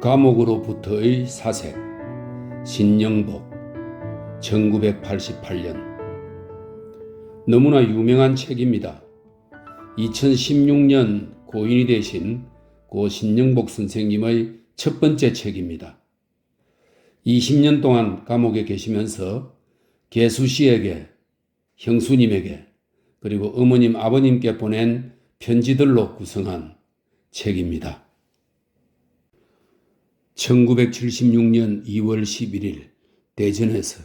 감옥으로부터의 사색 신영복 1988년. 너무나 유명한 책입니다. 2016년 고인이 되신 고 신영복 선생님의 첫 번째 책입니다. 20년 동안 감옥에 계시면서 개수씨에게, 형수님에게, 그리고 어머님, 아버님께 보낸 편지들로 구성한 책입니다. 1976년 2월 11일 대전에서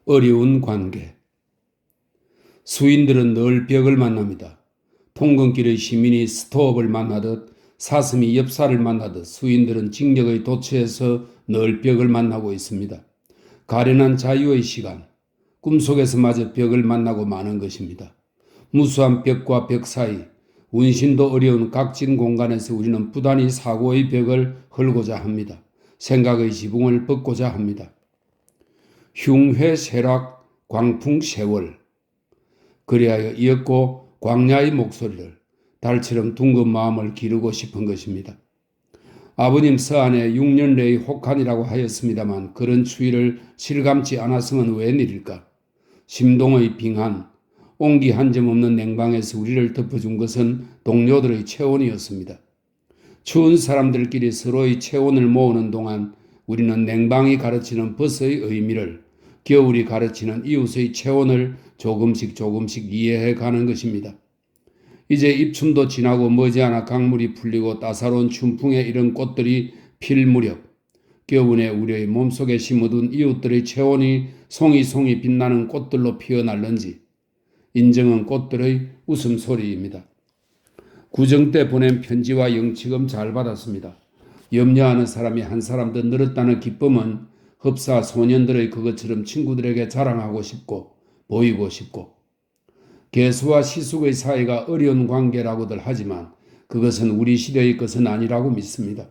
어려운 관계. 수인들은 늘 벽을 만납니다. 통근길의 시민이 스토업을 만나듯 사슴이 엽사를 만나듯 수인들은 징역의 도처에서 늘 벽을 만나고 있습니다. 가련한 자유의 시간, 꿈속에서마저 벽을 만나고 마는 것입니다. 무수한 벽과 벽 사이, 운신도 어려운 각진 공간에서 우리는 부단히 사고의 벽을 헐고자 합니다. 생각의 지붕을 벗고자 합니다. 흉회 쇠락 광풍 세월. 그리하여 이었고 광야의 목소리를 달처럼 둥근 마음을 기르고 싶은 것입니다. 아버님 서안에 6년 내의 혹한이라고 하였습니다만 그런 추위를 실감치 않았으면 웬일일까? 심동의 빙한, 온기 한 점 없는 냉방에서 우리를 덮어준 것은 동료들의 체온이었습니다. 추운 사람들끼리 서로의 체온을 모으는 동안 우리는 냉방이 가르치는 벗의 의미를, 겨울이 가르치는 이웃의 체온을 조금씩 이해해 가는 것입니다. 이제 입춘도 지나고 머지않아 강물이 풀리고 따사로운 춘풍에 이른 꽃들이 필 무렵, 겨우내 우리의 몸속에 심어둔 이웃들의 체온이 송이송이 빛나는 꽃들로 피어날는지 인정은 꽃들의 웃음소리입니다. 구정 때 보낸 편지와 영치금 잘 받았습니다. 염려하는 사람이 한 사람 더 늘었다는 기쁨은 흡사 소년들의 그것처럼 친구들에게 자랑하고 싶고 보이고 싶고, 개수와 시숙의 사이가 어려운 관계라고들 하지만 그것은 우리 시대의 것은 아니라고 믿습니다.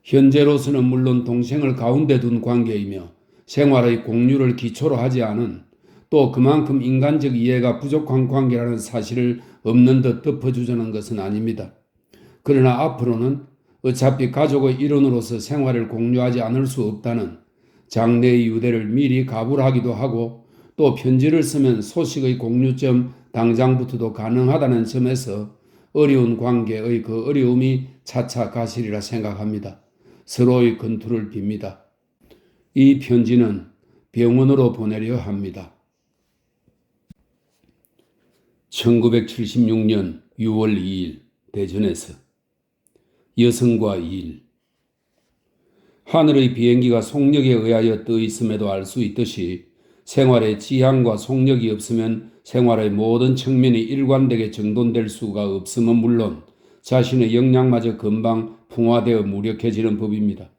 현재로서는 물론 동생을 가운데 둔 관계이며 생활의 공유를 기초로 하지 않은, 또 그만큼 인간적 이해가 부족한 관계라는 사실을 없는 듯 덮어주자는 것은 아닙니다. 그러나 앞으로는 어차피 가족의 일원으로서 생활을 공유하지 않을 수 없다는 장래의 유대를 미리 가불하기도 하고, 또 편지를 쓰면 소식의 공유점 당장부터도 가능하다는 점에서 어려운 관계의 그 어려움이 차차 가시리라 생각합니다. 서로의 건투를 빕니다. 이 편지는 병원으로 보내려 합니다. 1976년 6월 2일 대전에서 여성과 일. 하늘의 비행기가 속력에 의하여 떠 있음에도 알 수 있듯이 생활에 지향과 속력이 없으면 생활의 모든 측면이 일관되게 정돈될 수가 없음은 물론 자신의 역량마저 금방 풍화되어 무력해지는 법입니다.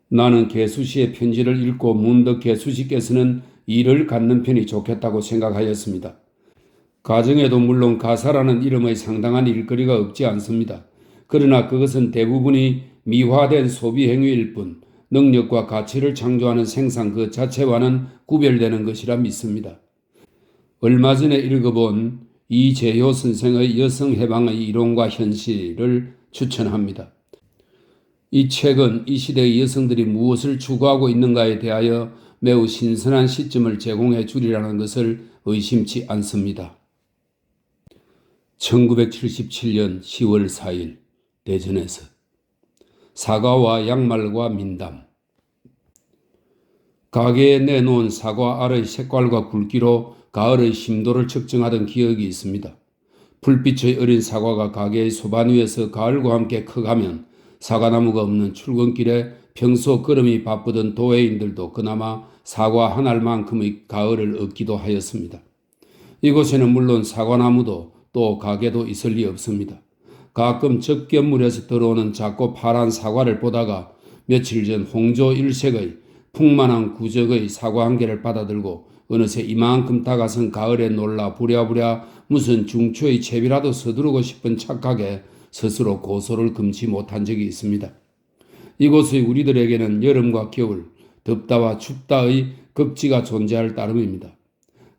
나는 개수씨의 편지를 읽고 문득 개수씨께서는 일을 갖는 편이 좋겠다고 생각하였습니다. 가정에도 물론 가사라는 이름의 상당한 일거리가 없지 않습니다. 그러나 그것은 대부분이 미화된 소비 행위일 뿐 능력과 가치를 창조하는 생산 그 자체와는 구별되는 것이라 믿습니다. 얼마 전에 읽어본 이재효 선생의 여성해방의 이론과 현실을 추천합니다. 이 책은 이 시대의 여성들이 무엇을 추구하고 있는가에 대하여 매우 신선한 시점을 제공해 주리라는 것을 의심치 않습니다. 1977년 10월 4일 대전에서 사과와 양말과 민담. 가게에 내놓은 사과 알의 색깔과 굵기로 가을의 심도를 측정하던 기억이 있습니다. 불빛의 어린 사과가 가게의 소반 위에서 가을과 함께 커가면 사과나무가 없는 출근길에 평소 걸음이 바쁘던 도회인들도 그나마 사과 한 알만큼의 가을을 얻기도 하였습니다. 이곳에는 물론 사과나무도 또 가게도 있을 리 없습니다. 가끔 적견물에서 들어오는 작고 파란 사과를 보다가 며칠 전 홍조 일색의 풍만한 구적의 사과 한 개를 받아들고 어느새 이만큼 다가선 가을에 놀라 부랴부랴 무슨 중추의 채비라도 서두르고 싶은 착각에 스스로 고소를 금치 못한 적이 있습니다. 이곳의 우리들에게는 여름과 겨울, 덥다와 춥다의 극지가 존재할 따름입니다.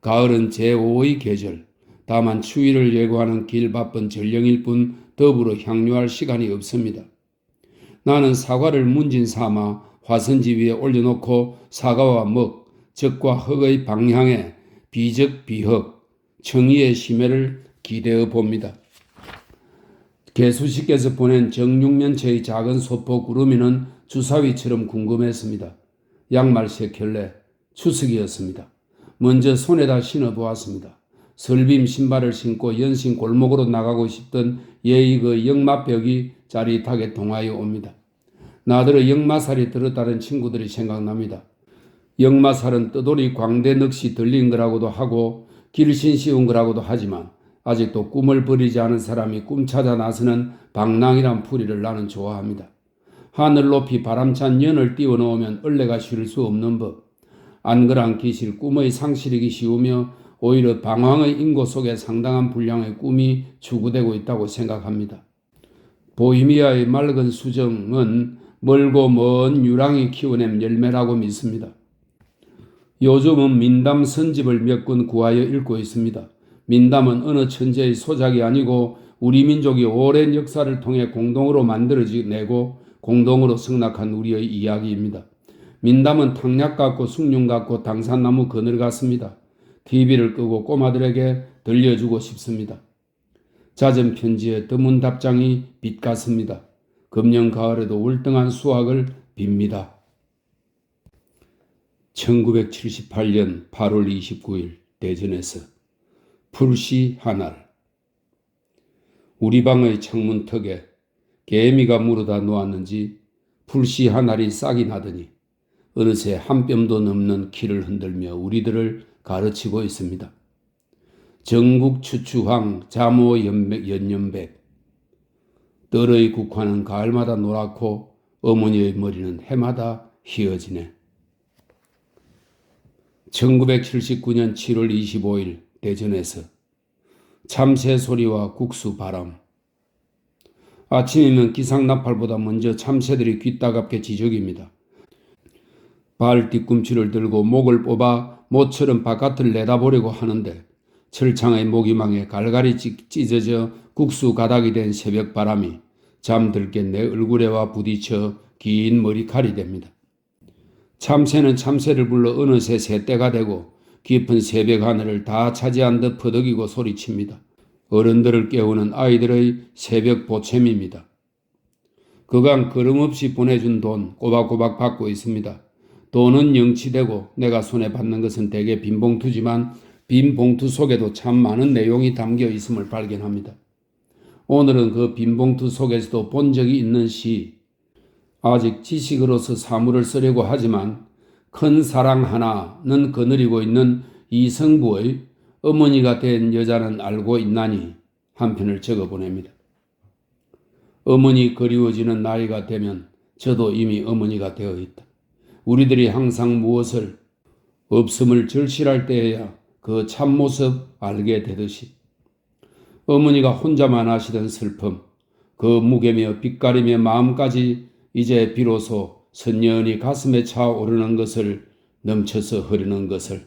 가을은 제5의 계절, 다만 추위를 예고하는 길 바쁜 전령일 뿐 더불어 향유할 시간이 없습니다. 나는 사과를 문진 삼아 화선지 위에 올려놓고 사과와 먹, 적과 흑의 방향에 비적비흑, 청의의 심해를 기대어 봅니다. 개수씨께서 보낸 정육면체의 작은 소포 구름이는 주사위처럼 궁금했습니다. 양말 3켤레, 추석이었습니다. 먼저 손에다 신어보았습니다. 설빔 신발을 신고 연신 골목으로 나가고 싶던 예의 그 역마벽이 짜릿하게 동하여 옵니다. 나더러 역마살이 들었다는 친구들이 생각납니다. 역마살은 떠돌이 광대 넋이 들린 거라고도 하고 길신 씌운 거라고도 하지만 아직도 꿈을 버리지 않은 사람이 꿈 찾아 나서는 방랑이란 풀이를 나는 좋아합니다. 하늘 높이 바람찬 연을 띄워놓으면 얼레가 쉴 수 없는 법. 안그란 기실 꿈의 상실이기 쉬우며 오히려 방황의 인고 속에 상당한 분량의 꿈이 추구되고 있다고 생각합니다. 보헤미아의 맑은 수정은 멀고 먼 유랑이 키워낸 열매라고 믿습니다. 요즘은 민담 선집을 몇 권 구하여 읽고 있습니다. 민담은 어느 천재의 소작이 아니고 우리 민족이 오랜 역사를 통해 공동으로 만들어내고 공동으로 성락한 우리의 이야기입니다. 민담은 탕약 같고 숭늉 같고 당산나무 그늘 같습니다. TV를 끄고 꼬마들에게 들려주고 싶습니다. 잦은 편지에 드문 답장이 빛 같습니다. 금년 가을에도 월등한 수확을 빕니다. 1978년 8월 29일 대전에서 풀씨 하날. 우리 방의 창문턱에 개미가 물어다 놓았는지 풀씨 하날이 싹이 나더니 어느새 한 뼘도 넘는 키를 흔들며 우리들을 가르치고 있습니다. 전국 추추황 자모 연연백. 떨의 국화는 가을마다 노랗고 어머니의 머리는 해마다 휘어지네. 1979년 7월 25일 대전에서 참새 소리와 국수 바람. 아침이면 기상나팔보다 먼저 참새들이 귀따갑게 지저깁니다. 발 뒤꿈치를 들고 목을 뽑아 모처럼 바깥을 내다보려고 하는데 철창의 모기망에 갈갈이 찢어져 국수 가닥이 된 새벽 바람이 잠들게 내 얼굴에와 부딪혀 긴 머리칼이 됩니다. 참새는 참새를 불러 어느새 새떼가 되고 깊은 새벽 하늘을 다 차지한 듯 퍼덕이고 소리칩니다. 어른들을 깨우는 아이들의 새벽 보채입니다. 그간 걸음없이 보내준 돈 꼬박꼬박 받고 있습니다. 돈은 영치되고 내가 손에 받는 것은 대개 빈봉투지만 빈 봉투 속에도 참 많은 내용이 담겨 있음을 발견합니다. 오늘은 그 빈 봉투 속에서도 본 적이 있는 시, 아직 지식으로서 사물을 쓰려고 하지만 큰 사랑 하나는 거느리고 있는 이성부의 어머니가 된 여자는 알고 있나니 한 편을 적어보냅니다. 어머니 그리워지는 나이가 되면 저도 이미 어머니가 되어 있다. 우리들이 항상 무엇을 없음을 절실할 때에야 그 참모습 알게 되듯이 어머니가 혼자만 아시던 슬픔, 그 무게며 빛가림의 마음까지 이제 비로소 선연히 가슴에 차오르는 것을, 넘쳐서 흐르는 것을,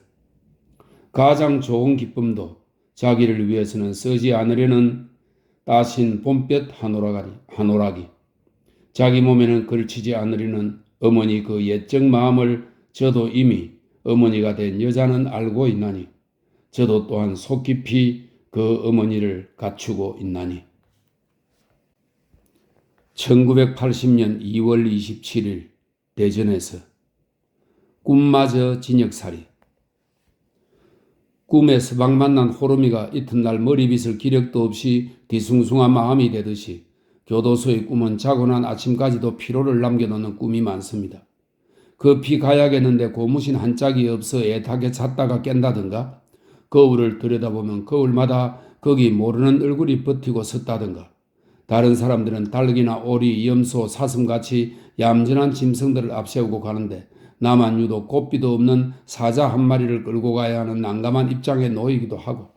가장 좋은 기쁨도 자기를 위해서는 쓰지 않으려는 따신 봄볕 한오라기, 자기 몸에는 걸치지 않으려는 어머니 그 옛적 마음을 저도 이미 어머니가 된 여자는 알고 있나니 저도 또한 속 깊이 그 어머니를 갖추고 있나니. 1980년 2월 27일 대전에서 꿈마저 진역살이. 꿈에 서방 만난 호르미가 이튿날 머리빗을 기력도 없이 뒤숭숭한 마음이 되듯이 교도소의 꿈은 자고 난 아침까지도 피로를 남겨놓는 꿈이 많습니다. 급히 가야겠는데 고무신 한 짝이 없어 애타게 잤다가 깬다든가, 거울을 들여다보면 거울마다 거기 모르는 얼굴이 버티고 섰다든가, 다른 사람들은 닭이나 오리, 염소, 사슴같이 얌전한 짐승들을 앞세우고 가는데 나만 유독 곱비도 없는 사자 한 마리를 끌고 가야 하는 난감한 입장에 놓이기도 하고,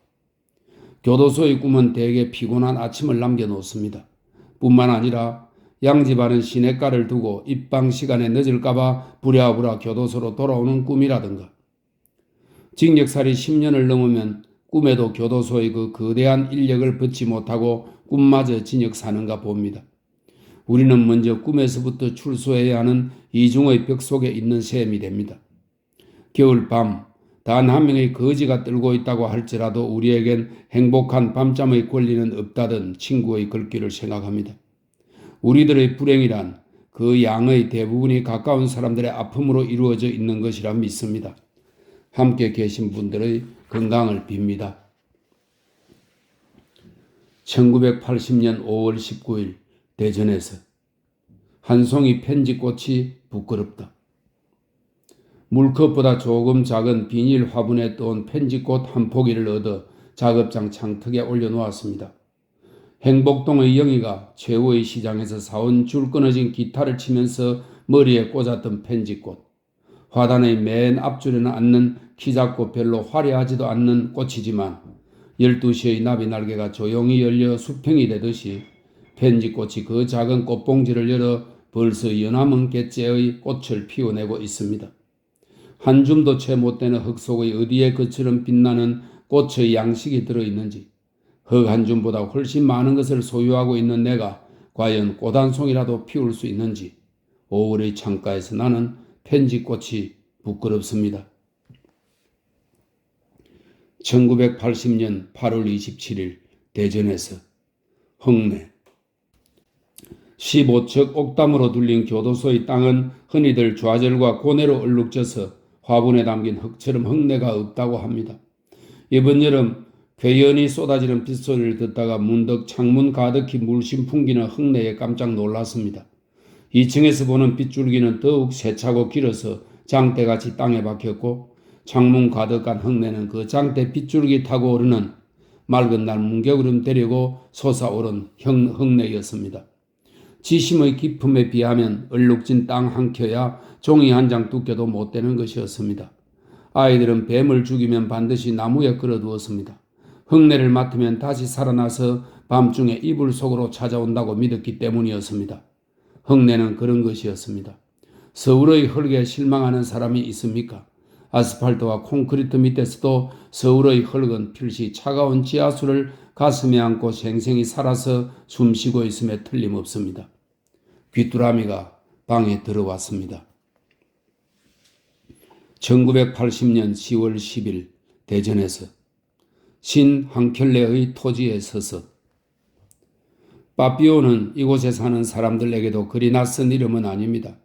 교도소의 꿈은 대개 피곤한 아침을 남겨놓습니다. 뿐만 아니라 양집하는 시냇가를 두고 입방 시간에 늦을까봐 부랴부랴 교도소로 돌아오는 꿈이라든가, 징역살이 10년을 넘으면 꿈에도 교도소의 그 거대한 인력을 벗지 못하고 꿈마저 진역 사는가 봅니다. 우리는 먼저 꿈에서부터 출소해야 하는 이중의 벽 속에 있는 셈이 됩니다. 겨울밤 단 한 명의 거지가 떨고 있다고 할지라도 우리에겐 행복한 밤잠의 권리는 없다던 친구의 글귀를 생각합니다. 우리들의 불행이란 그 양의 대부분이 가까운 사람들의 아픔으로 이루어져 있는 것이라 믿습니다. 함께 계신 분들의 건강을 빕니다. 1980년 5월 19일 대전에서 한 송이 편지꽃이 부끄럽다. 물컵보다 조금 작은 비닐 화분에 떠온 편지꽃 한 포기를 얻어 작업장 창턱에 올려놓았습니다. 행복동의 영희가 최후의 시장에서 사온 줄 끊어진 기타를 치면서 머리에 꽂았던 편지꽃. 화단의 맨 앞줄에는 앉는 키 작고 별로 화려하지도 않는 꽃이지만 12시의 나비 날개가 조용히 열려 수평이 되듯이 편지꽃이 그 작은 꽃봉지를 열어 벌써 연함은 개째의 꽃을 피워내고 있습니다. 한 줌도 채 못 되는 흙 속의 어디에 그처럼 빛나는 꽃의 양식이 들어있는지, 흙 한 줌보다 훨씬 많은 것을 소유하고 있는 내가 과연 꽃 한 송이라도 피울 수 있는지 5월의 창가에서 나는 편지꽃이 부끄럽습니다. 1980년 8월 27일 대전에서 흙내 15척 옥담으로 둘린 교도소의 땅은 흔히들 좌절과 고뇌로 얼룩져서 화분에 담긴 흙처럼 흙내가 없다고 합니다. 이번 여름 괴연히 쏟아지는 빗소리를 듣다가 문득 창문 가득히 물씬 풍기는 흙내에 깜짝 놀랐습니다. 2층에서 보는 빗줄기는 더욱 세차고 길어서 장대같이 땅에 박혔고 창문 가득한 흙내는 그 장대 빗줄기 타고 오르는 맑은 날 문개구름 데리고 솟아오른 흙내였습니다. 지심의 깊음에 비하면 얼룩진 땅 한 켜야 종이 한 장 두께도 못 되는 것이었습니다. 아이들은 뱀을 죽이면 반드시 나무에 걸어두었습니다. 흙내를 맡으면 다시 살아나서 밤중에 이불 속으로 찾아온다고 믿었기 때문이었습니다. 흙내는 그런 것이었습니다. 서울의 흙에 실망하는 사람이 있습니까? 아스팔트와 콘크리트 밑에서도 서울의 흙은 필시 차가운 지하수를 가슴에 안고 생생히 살아서 숨쉬고 있음에 틀림없습니다. 귀뚜라미가 방에 들어왔습니다. 1980년 10월 10일 대전에서 신 한켤레의 토지에 서서 빠삐오는 이곳에 사는 사람들에게도 그리 낯선 이름은 아닙니다.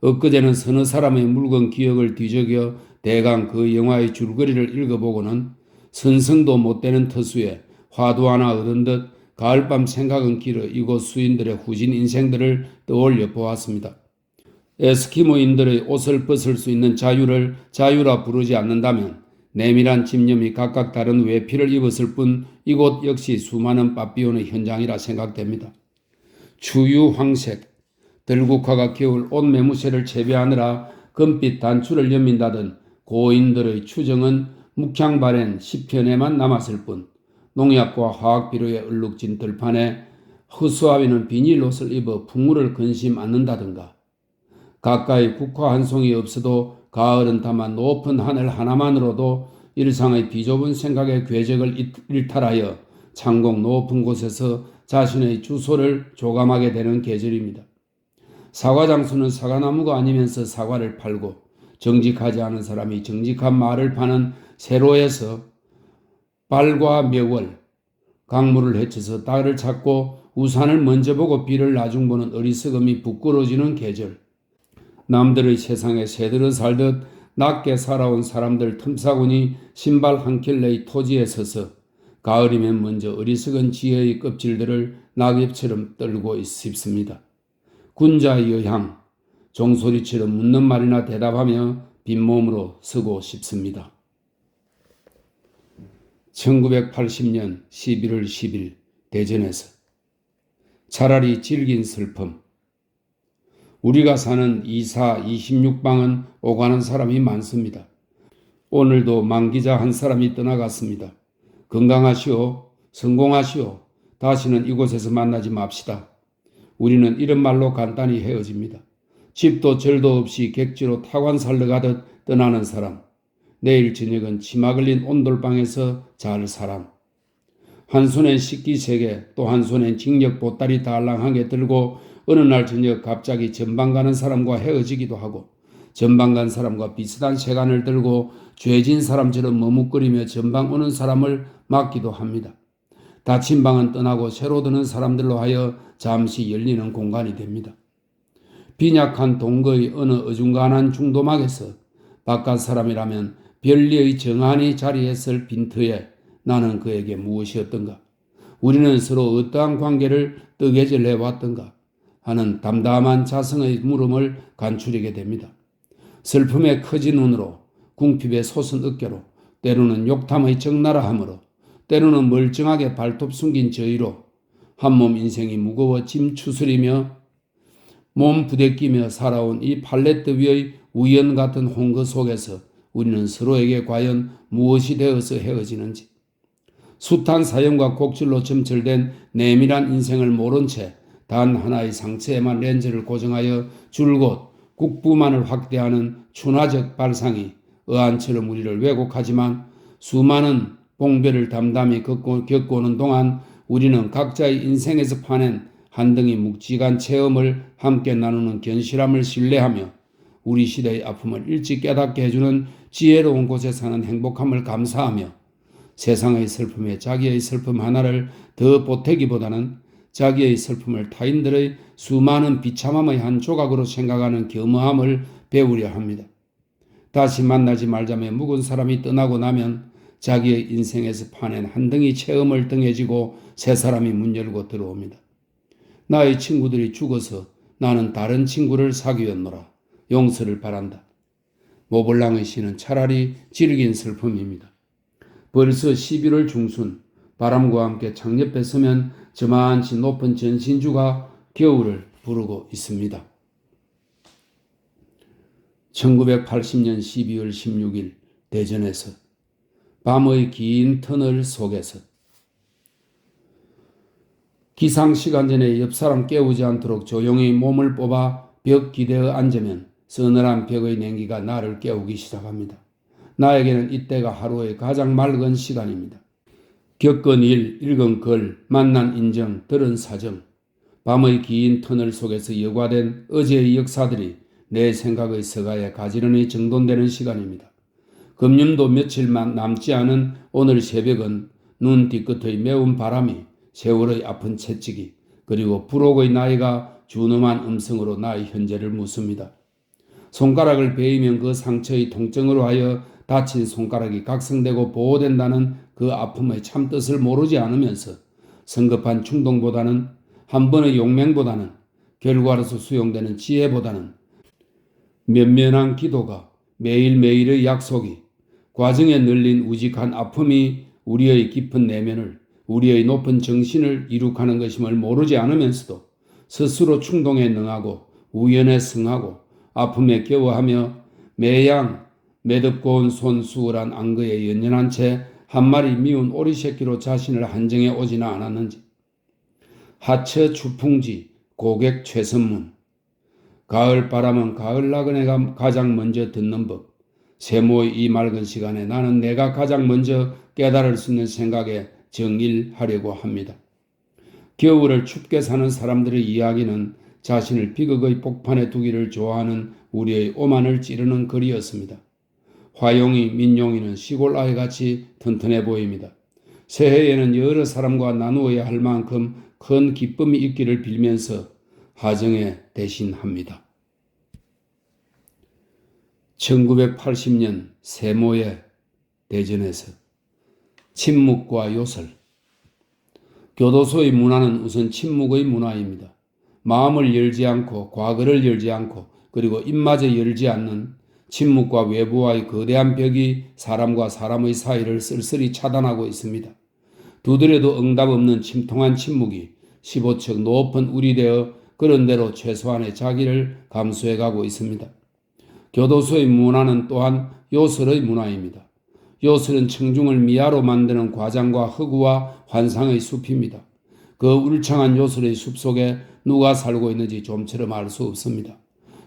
엊그제는 서너 사람의 묽은 기억을 뒤적여 대강 그 영화의 줄거리를 읽어보고는 선성도 못 되는 터수에 화두 하나 얻은 듯 가을밤 생각은 길어 이곳 수인들의 후진 인생들을 떠올려 보았습니다. 에스키모인들의 옷을 벗을 수 있는 자유를 자유라 부르지 않는다면 내밀한 집념이 각각 다른 외피를 입었을 뿐 이곳 역시 수많은 빠삐오의 현장이라 생각됩니다. 추유황색, 들국화가 겨울 옷 매무새를 재배하느라 금빛 단추를 연민다던 고인들의 추정은 묵향바랜 10편에만 남았을 뿐 농약과 화학비료에 얼룩진 들판에 허수아비는 비닐옷을 입어 풍물을 근심 않는다든가 가까이 국화 한 송이 없어도 가을은 다마 높은 하늘 하나만으로도 일상의 비좁은 생각의 궤적을 일탈하여 창공 높은 곳에서 자신의 주소를 조감하게 되는 계절입니다. 사과장수는 사과나무가 아니면서 사과를 팔고 정직하지 않은 사람이 정직한 말을 파는 세로에서 발과 묘월, 강물을 헤쳐서 딸을 찾고 우산을 먼저 보고 비를 나중 보는 어리석음이 부끄러워지는 계절. 남들의 세상에 새들어 살듯 낮게 살아온 사람들 틈사군이 신발 한 켤레의 토지에 서서 가을이면 먼저 어리석은 지혜의 껍질들을 낙엽처럼 떨고 싶습니다. 군자의 여향, 종소리처럼 묻는 말이나 대답하며 빈몸으로 서고 싶습니다. 1980년 11월 10일 대전에서 차라리 질긴 슬픔. 우리가 사는 24, 26방은 오가는 사람이 많습니다. 오늘도 만기자 한 사람이 떠나갔습니다. 건강하시오. 성공하시오. 다시는 이곳에서 만나지 맙시다. 우리는 이런 말로 간단히 헤어집니다. 집도 절도 없이 객지로 타관 살러 가듯 떠나는 사람. 내일 저녁은 치마 걸린 온돌방에서 잘 사람. 한 손엔 식기 3개, 또 한 손엔 징역 보따리 달랑하게 들고 어느 날 저녁 갑자기 전방 가는 사람과 헤어지기도 하고 전방 간 사람과 비슷한 세간을 들고 죄진 사람처럼 머뭇거리며 전방 오는 사람을 맞기도 합니다. 닫힌 방은 떠나고 새로 드는 사람들로 하여 잠시 열리는 공간이 됩니다. 빈약한 동거의 어느 어중간한 중도막에서 바깥 사람이라면 별리의 정한이 자리했을 빈터에 나는 그에게 무엇이었던가? 우리는 서로 어떠한 관계를 뜨개질 해왔던가? 하는 담담한 자성의 물음을 간추리게 됩니다. 슬픔의 커진 눈으로, 궁핍의 솟은 어깨로, 때로는 욕탐의 적나라함으로, 때로는 멀쩡하게 발톱 숨긴 저희로 한몸 인생이 무거워 짐 추스리며 몸 부대끼며 살아온 이 팔레트 위의 우연 같은 홍거 속에서 우리는 서로에게 과연 무엇이 되어서 헤어지는지, 숱한 사연과 곡줄로 점철된 내밀한 인생을 모른 채 단 하나의 상처에만 렌즈를 고정하여 줄곧 국부만을 확대하는 춘화적 발상이 의안처럼 우리를 왜곡하지만 수많은 봉배를 담담히 겪고는 동안 우리는 각자의 인생에서 파낸 한 덩이 묵직한 체험을 함께 나누는 견실함을 신뢰하며 우리 시대의 아픔을 일찍 깨닫게 해주는 지혜로운 곳에 사는 행복함을 감사하며 세상의 슬픔에 자기의 슬픔 하나를 더 보태기보다는 자기의 슬픔을 타인들의 수많은 비참함의 한 조각으로 생각하는 겸허함을 배우려 합니다. 다시 만나지 말자며 묵은 사람이 떠나고 나면 자기의 인생에서 파낸 한 덩이 체험을 등에 지고 새 사람이 문 열고 들어옵니다. 나의 친구들이 죽어서 나는 다른 친구를 사귀었노라. 용서를 바란다. 모블랑의 시는 차라리 질긴 슬픔입니다. 벌써 11월 중순, 바람과 함께 창옆에 서면 저만치 높은 전신주가 겨울을 부르고 있습니다. 1980년 12월 16일 대전에서 밤의 긴 터널 속에서 기상시간 전에 옆사람 깨우지 않도록 조용히 몸을 뽑아 벽 기대어 앉으면 서늘한 벽의 냉기가 나를 깨우기 시작합니다. 나에게는 이때가 하루의 가장 맑은 시간입니다. 겪은 일, 읽은 글, 만난 인정, 들은 사정, 밤의 긴 터널 속에서 여과된 어제의 역사들이 내 생각의 서가에 가지런히 정돈되는 시간입니다. 금년도 며칠만 남지 않은 오늘 새벽은 눈 뒤끝의 매운 바람이 세월의 아픈 채찍이 그리고 부록의 나이가 준엄한 음성으로 나의 현재를 묻습니다. 손가락을 베이면 그 상처의 통증으로 하여 다친 손가락이 각성되고 보호된다는 그 아픔의 참뜻을 모르지 않으면서 성급한 충동보다는 한 번의 용맹보다는 결과로서 수용되는 지혜보다는 면면한 기도가 매일매일의 약속이 과정에 늘린 우직한 아픔이 우리의 깊은 내면을 우리의 높은 정신을 이룩하는 것임을 모르지 않으면서도 스스로 충동에 능하고 우연에 승하고 아픔에 겨워하며 매양 매듭고 온 손 수월한 안거에 연연한 채 한 마리 미운 오리 새끼로 자신을 한정해 오지는 않았는지, 하처 추풍지 고객 최선문, 가을 바람은 가을 나그네가 가장 먼저 듣는 법, 세모의 이 맑은 시간에 나는 내가 가장 먼저 깨달을 수 있는 생각에 정일하려고 합니다. 겨울을 춥게 사는 사람들의 이야기는 자신을 비극의 복판에 두기를 좋아하는 우리의 오만을 찌르는 글이었습니다. 화용이 민용이는 시골 아이같이 튼튼해 보입니다. 새해에는 여러 사람과 나누어야 할 만큼 큰 기쁨이 있기를 빌면서 하정에 대신합니다. 1980년 세모의 대전에서 침묵과 요설. 교도소의 문화는 우선 침묵의 문화입니다. 마음을 열지 않고 과거를 열지 않고 그리고 입마저 열지 않는 침묵과 외부와의 거대한 벽이 사람과 사람의 사이를 쓸쓸히 차단하고 있습니다. 두드려도 응답 없는 침통한 침묵이 15척 높은 울이 되어 그런 대로 최소한의 자기를 감수해가고 있습니다. 교도소의 문화는 또한 요설의 문화입니다. 요설은 청중을 미아로 만드는 과장과 허구와 환상의 숲입니다. 그 울창한 요설의 숲속에 누가 살고 있는지 좀처럼 알 수 없습니다.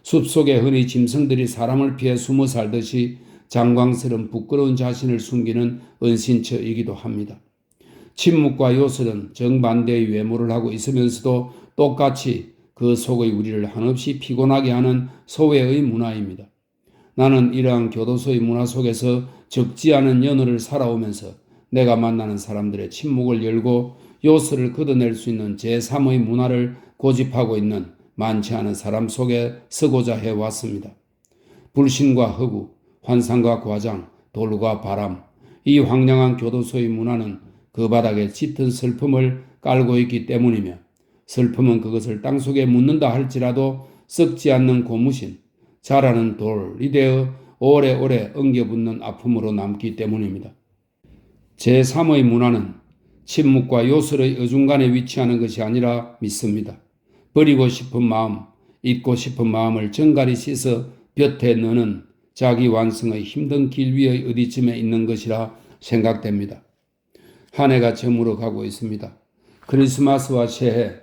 숲속에 흔히 짐승들이 사람을 피해 숨어 살듯이 장광스런 부끄러운 자신을 숨기는 은신처이기도 합니다. 침묵과 요설은 정반대의 외모를 하고 있으면서도 똑같이 그 속의 우리를 한없이 피곤하게 하는 소외의 문화입니다. 나는 이러한 교도소의 문화 속에서 적지 않은 연호를 살아오면서 내가 만나는 사람들의 침묵을 열고 요소를 걷어낼 수 있는 제3의 문화를 고집하고 있는 많지 않은 사람 속에 서고자 해왔습니다. 불신과 허구, 환상과 과장, 돌과 바람, 이 황량한 교도소의 문화는 그 바닥에 짙은 슬픔을 깔고 있기 때문이며 슬픔은 그것을 땅속에 묻는다 할지라도 썩지 않는 고무신, 자라는 돌이 되어 오래오래 엉겨붙는 아픔으로 남기 때문입니다. 제3의 문화는 침묵과 요술의 어중간에 위치하는 것이 아니라 믿습니다. 버리고 싶은 마음, 잊고 싶은 마음을 정갈히 씻어 볕에 넣는 자기 완성의 힘든 길 위의 어디쯤에 있는 것이라 생각됩니다. 한 해가 저물어 가고 있습니다. 크리스마스와 새해,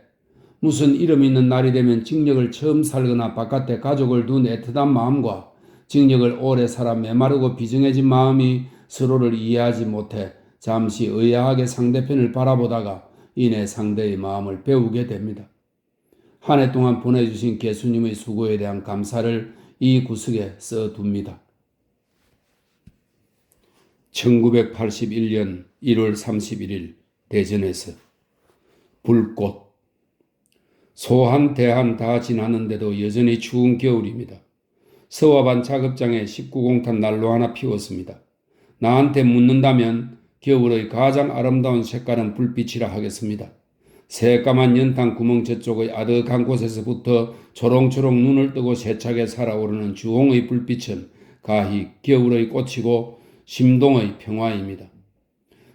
무슨 이름 있는 날이 되면 징역을 처음 살거나 바깥에 가족을 둔 애틋한 마음과 징역을 오래 살아 메마르고 비정해진 마음이 서로를 이해하지 못해 잠시 의아하게 상대편을 바라보다가 이내 상대의 마음을 배우게 됩니다. 한 해 동안 보내주신 예수님의 수고에 대한 감사를 이 구석에 써둡니다. 1981년 1월 31일 대전에서 불꽃. 소한 대한 다 지났는데도 여전히 추운 겨울입니다. 서와반 작업장에 19공탄 난로 하나 피웠습니다. 나한테 묻는다면 겨울의 가장 아름다운 색깔은 불빛이라 하겠습니다. 새까만 연탄 구멍 저쪽의 아득한 곳에서부터 초롱초롱 눈을 뜨고 세차게 살아오르는 주홍의 불빛은 가히 겨울의 꽃이고 심동의 평화입니다.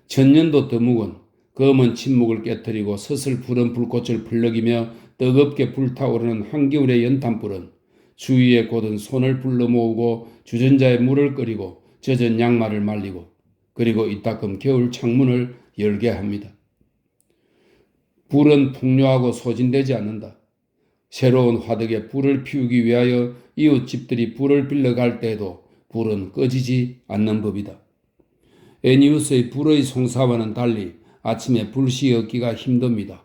천년도 더묵은 검은 침묵을 깨뜨리고 서슬 푸른 불꽃을 불럭이며 뜨겁게 불타오르는 한겨울의 연탄불은 주위에 곧은 손을 불러 모으고 주전자에 물을 끓이고 젖은 양말을 말리고 그리고 이따금 겨울 창문을 열게 합니다. 불은 풍요하고 소진되지 않는다. 새로운 화덕에 불을 피우기 위하여 이웃집들이 불을 빌려갈 때에도 불은 꺼지지 않는 법이다. 애니우스의 불의 송사와는 달리 아침에 불씨 얻기가 힘듭니다.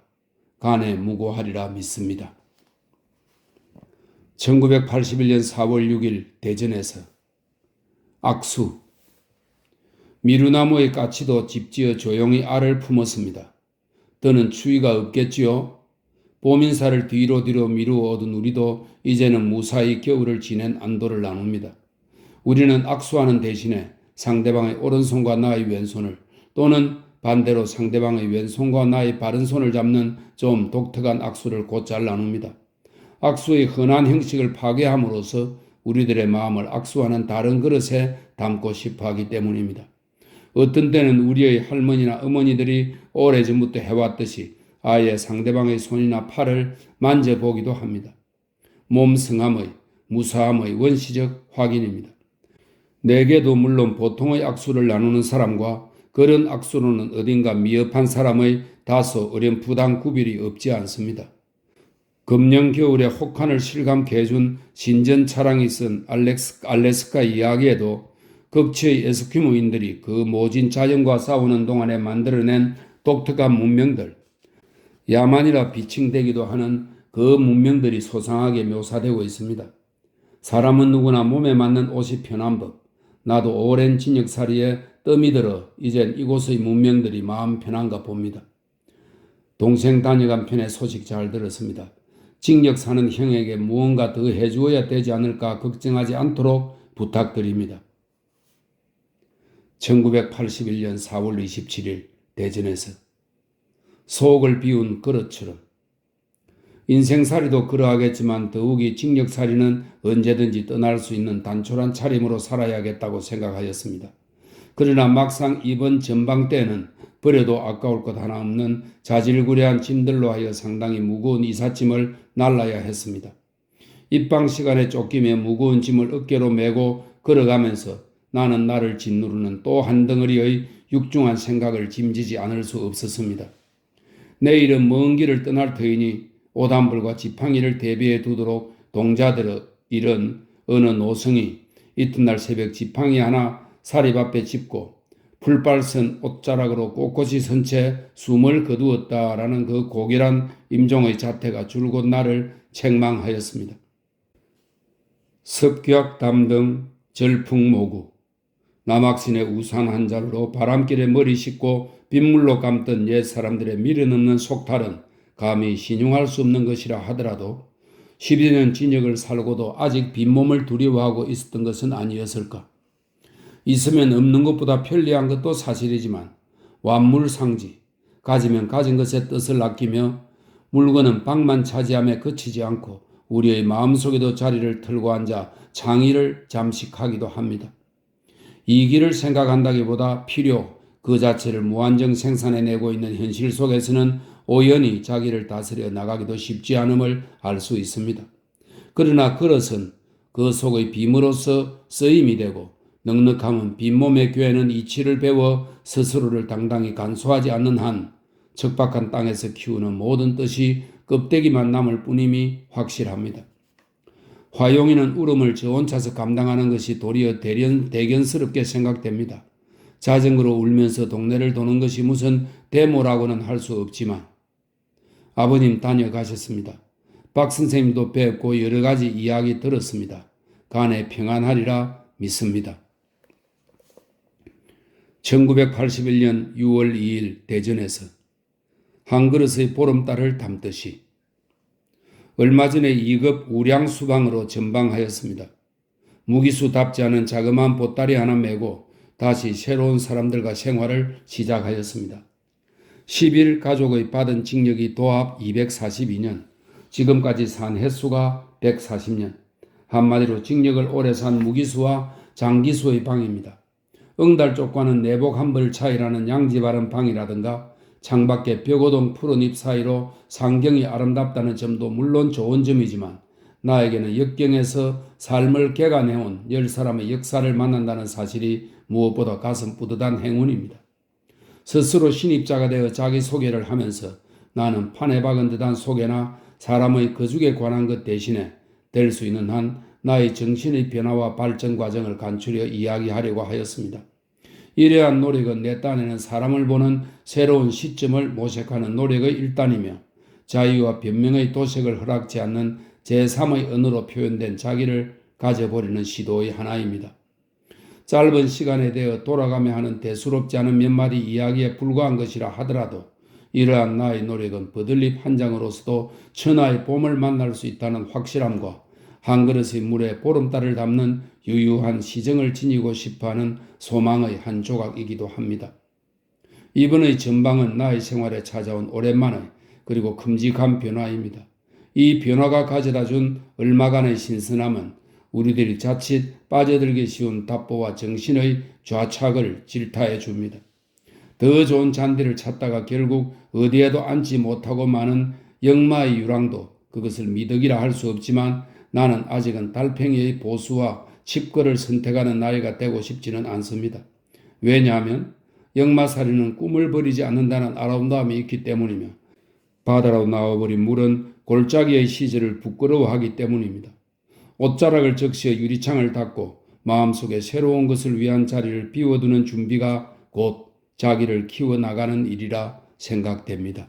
간에 무고하리라 믿습니다. 1981년 4월 6일 대전에서 악수. 미루나무의 까치도 집지어 조용히 알을 품었습니다. 더는 추위가 없겠지요. 봄인사를 뒤로 미루어 얻은 우리도 이제는 무사히 겨울을 지낸 안도를 나눕니다. 우리는 악수하는 대신에 상대방의 오른손과 나의 왼손을 또는 반대로 상대방의 왼손과 나의 바른손을 잡는 좀 독특한 악수를 곧잘 나눕니다. 악수의 흔한 형식을 파괴함으로써 우리들의 마음을 악수하는 다른 그릇에 담고 싶어 하기 때문입니다. 어떤 때는 우리의 할머니나 어머니들이 오래전부터 해왔듯이 아예 상대방의 손이나 팔을 만져보기도 합니다. 몸 성함의, 무사함의 원시적 확인입니다. 내게도 물론 보통의 악수를 나누는 사람과 그런 악수로는 어딘가 미흡한 사람의 다소 어렴풋한 구별이 없지 않습니다. 금년 겨울에 혹한을 실감케 해준 신전 차량이 쓴 알래스카 이야기에도 극치의 에스키모인들이 그 모진 자연과 싸우는 동안에 만들어낸 독특한 문명들, 야만이라 비칭되기도 하는 그 문명들이 소상하게 묘사되고 있습니다. 사람은 누구나 몸에 맞는 옷이 편한 법, 나도 오랜 진역살이에 뜸이 들어 이젠 이곳의 문명들이 마음 편한가 봅니다. 동생 다녀간 편에 소식 잘 들었습니다. 징역 사는 형에게 무언가 더 해주어야 되지 않을까 걱정하지 않도록 부탁드립니다. 1981년 4월 27일 대전에서 속을 비운 그릇처럼. 인생살이도 그러하겠지만 더욱이 징역살이는 언제든지 떠날 수 있는 단촐한 차림으로 살아야겠다고 생각하였습니다. 그러나 막상 이번 전방 때는 버려도 아까울 것 하나 없는 자질구레한 짐들로 하여 상당히 무거운 이삿짐을 날라야 했습니다. 입방 시간에 쫓기며 무거운 짐을 어깨로 메고 걸어가면서 나는 나를 짓누르는 또 한 덩어리의 육중한 생각을 짐지지 않을 수 없었습니다. 내일은 먼 길을 떠날 터이니 오단불과 지팡이를 대비해 두도록 동자들의 이런 어느 노성이 이튿날 새벽 지팡이 하나 사립 앞에 짚고 풀빨선 옷자락으로 꼿꼿이 선 채 숨을 거두었다라는 그 고결한 임종의 자태가 줄곧 나를 책망하였습니다. 섭격담 등 절풍모구, 남학신의 우산 한 자루로 바람길에 머리 씻고 빗물로 감던 옛 사람들의 미련없는 속탈은 감히 신용할 수 없는 것이라 하더라도 10여 년 징역을 살고도 아직 빈몸을 두려워하고 있었던 것은 아니었을까. 있으면 없는 것보다 편리한 것도 사실이지만 완물상지, 가지면 가진 것의 뜻을 아끼며 물건은 방만 차지함에 그치지 않고 우리의 마음속에도 자리를 틀고 앉아 창의를 잠식하기도 합니다. 이기를 생각한다기보다 필요 그 자체를 무한정 생산해내고 있는 현실 속에서는 오연히 자기를 다스려 나가기도 쉽지 않음을 알 수 있습니다. 그러나 그릇은 그 속의 빔으로서 쓰임이 되고 넉넉함은 빈몸의 교회는 이치를 배워 스스로를 당당히 간수하지 않는 한 척박한 땅에서 키우는 모든 뜻이 껍데기만 남을 뿐임이 확실합니다. 화용인은 울음을 저 혼자서 감당하는 것이 도리어 대견스럽게 생각됩니다. 자전거로 울면서 동네를 도는 것이 무슨 데모라고는 할 수 없지만 아버님 다녀가셨습니다. 박 선생님도 뵙고 여러 가지 이야기 들었습니다. 간에 평안하리라 믿습니다. 1981년 6월 2일 대전에서 한 그릇의 보름달을 담듯이 얼마 전에 2급 우량 수방으로 전방하였습니다. 무기수답지 않은 자그마한 보따리 하나 메고 다시 새로운 사람들과 생활을 시작하였습니다. 10일 가족의 받은 징역이 도합 242년, 지금까지 산 횟수가 140년, 한마디로 징역을 오래 산 무기수와 장기수의 방입니다. 응달 쪽과는 내복 한 벌 차이라는 양지 바른 방이라든가 창밖에 벽오동 푸른 잎 사이로 상경이 아름답다는 점도 물론 좋은 점이지만 나에게는 역경에서 삶을 개간해온 10사람의 역사를 만난다는 사실이 무엇보다 가슴 뿌듯한 행운입니다. 스스로 신입자가 되어 자기소개를 하면서 나는 판에 박은 듯한 소개나 사람의 거죽에 관한 것 대신에 될 수 있는 한 나의 정신의 변화와 발전 과정을 간추려 이야기하려고 하였습니다. 이러한 노력은 내 딴에는 사람을 보는 새로운 시점을 모색하는 노력의 일단이며 자유와 변명의 도색을 허락지 않는 제3의 언어로 표현된 자기를 가져버리는 시도의 하나입니다. 짧은 시간에 대해 돌아가며 하는 대수롭지 않은 몇 마디 이야기에 불과한 것이라 하더라도 이러한 나의 노력은 버들잎 한 장으로서도 천하의 봄을 만날 수 있다는 확실함과 한 그릇의 물에 보름달을 담는 유유한 시정을 지니고 싶어하는 소망의 한 조각이기도 합니다. 이번의 전방은 나의 생활에 찾아온 오랜만의 그리고 큼직한 변화입니다. 이 변화가 가져다 준 얼마간의 신선함은 우리들이 자칫 빠져들기 쉬운 답보와 정신의 좌착을 질타해 줍니다. 더 좋은 잔디를 찾다가 결국 어디에도 앉지 못하고 마는 역마의 유랑도 그것을 미덕이라 할 수 없지만 나는 아직은 달팽이의 보수와 칩거를 선택하는 나이가 되고 싶지는 않습니다. 왜냐하면 역마살이는 꿈을 버리지 않는다는 아름다움이 있기 때문이며 바다로 나와버린 물은 골짜기의 시절을 부끄러워하기 때문입니다. 옷자락을 적시어 유리창을 닫고 마음속에 새로운 것을 위한 자리를 비워두는 준비가 곧 자기를 키워나가는 일이라 생각됩니다.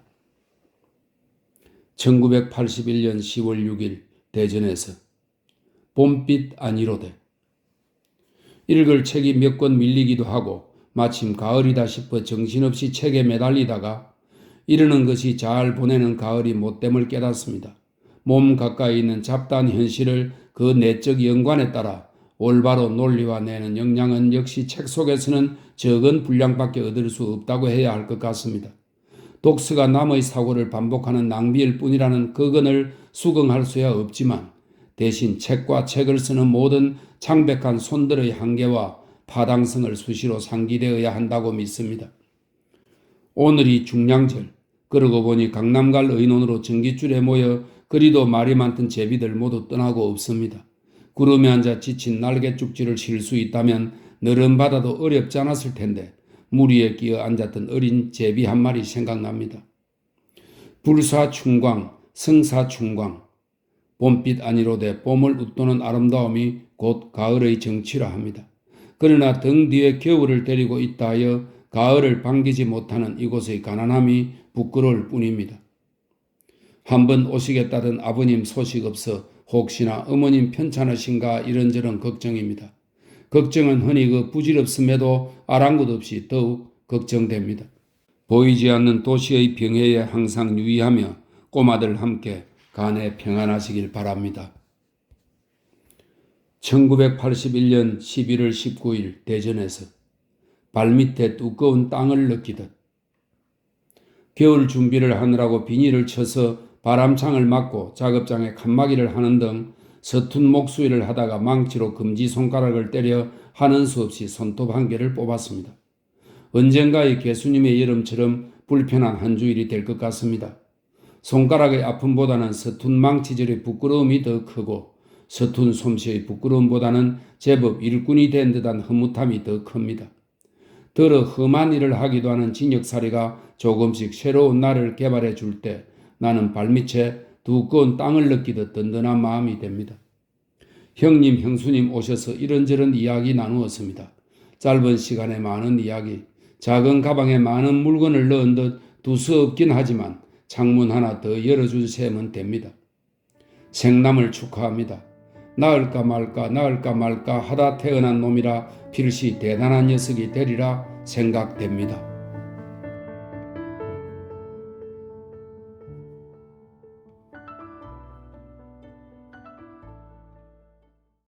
1981년 10월 6일 대전에서 봄빛 아니로되 읽을 책이 몇 권 밀리기도 하고 마침 가을이다 싶어 정신없이 책에 매달리다가 이르는 것이 잘 보내는 가을이 못됨을 깨닫습니다. 몸 가까이 있는 잡다한 현실을 그 내적 연관에 따라 올바로 논리화내는 역량은 역시 책 속에서는 적은 분량밖에 얻을 수 없다고 해야 할 것 같습니다. 독서가 남의 사고를 반복하는 낭비일 뿐이라는 그건을 수긍할 수야 없지만 대신 책과 책을 쓰는 모든 창백한 손들의 한계와 파당성을 수시로 상기되어야 한다고 믿습니다. 오늘이 중량절, 그러고 보니 강남 갈 의논으로 전깃줄에 모여 그리도 말이 많던 제비들 모두 떠나고 없습니다. 구름에 앉아 지친 날개죽지를 실 수 있다면 너른 바다도 어렵지 않았을 텐데 물 위에 끼어 앉았던 어린 제비 한 마리 생각납니다. 불사충광, 성사충광, 봄빛 아니로되 봄을 웃도는 아름다움이 곧 가을의 정취라 합니다. 그러나 등 뒤에 겨울을 데리고 있다 하여 가을을 반기지 못하는 이곳의 가난함이 부끄러울 뿐입니다. 한번 오시겠다던 아버님 소식 없어 혹시나 어머님 편찮으신가 이런저런 걱정입니다. 걱정은 흔히 그 부질없음에도 아랑곳 없이 더욱 걱정됩니다. 보이지 않는 도시의 병해에 항상 유의하며 꼬마들 함께 간에 평안하시길 바랍니다. 1981년 11월 19일 대전에서 발밑에 두꺼운 땅을 느끼듯 겨울 준비를 하느라고 비닐을 쳐서 바람창을 막고 작업장에 칸막이를 하는 등 서툰 목수일을 하다가 망치로 검지손가락을 때려 하는 수 없이 손톱 한 개를 뽑았습니다. 언젠가의 개수님의 여름처럼 불편한 한 주일이 될 것 같습니다. 손가락의 아픔보다는 서툰 망치질의 부끄러움이 더 크고 서툰 솜씨의 부끄러움보다는 제법 일꾼이 된 듯한 흐뭇함이 더 큽니다. 더러 험한 일을 하기도 하는 진역살이가 조금씩 새로운 나를 개발해 줄 때 나는 발밑에 두꺼운 땅을 느끼듯 든든한 마음이 됩니다. 형님, 형수님 오셔서 이런저런 이야기 나누었습니다. 짧은 시간에 많은 이야기, 작은 가방에 많은 물건을 넣은 듯 두서없긴 하지만 창문 하나 더 열어준 셈은 됩니다. 생남을 축하합니다. 나을까 말까 하다 태어난 놈이라 필시 대단한 녀석이 되리라 생각됩니다.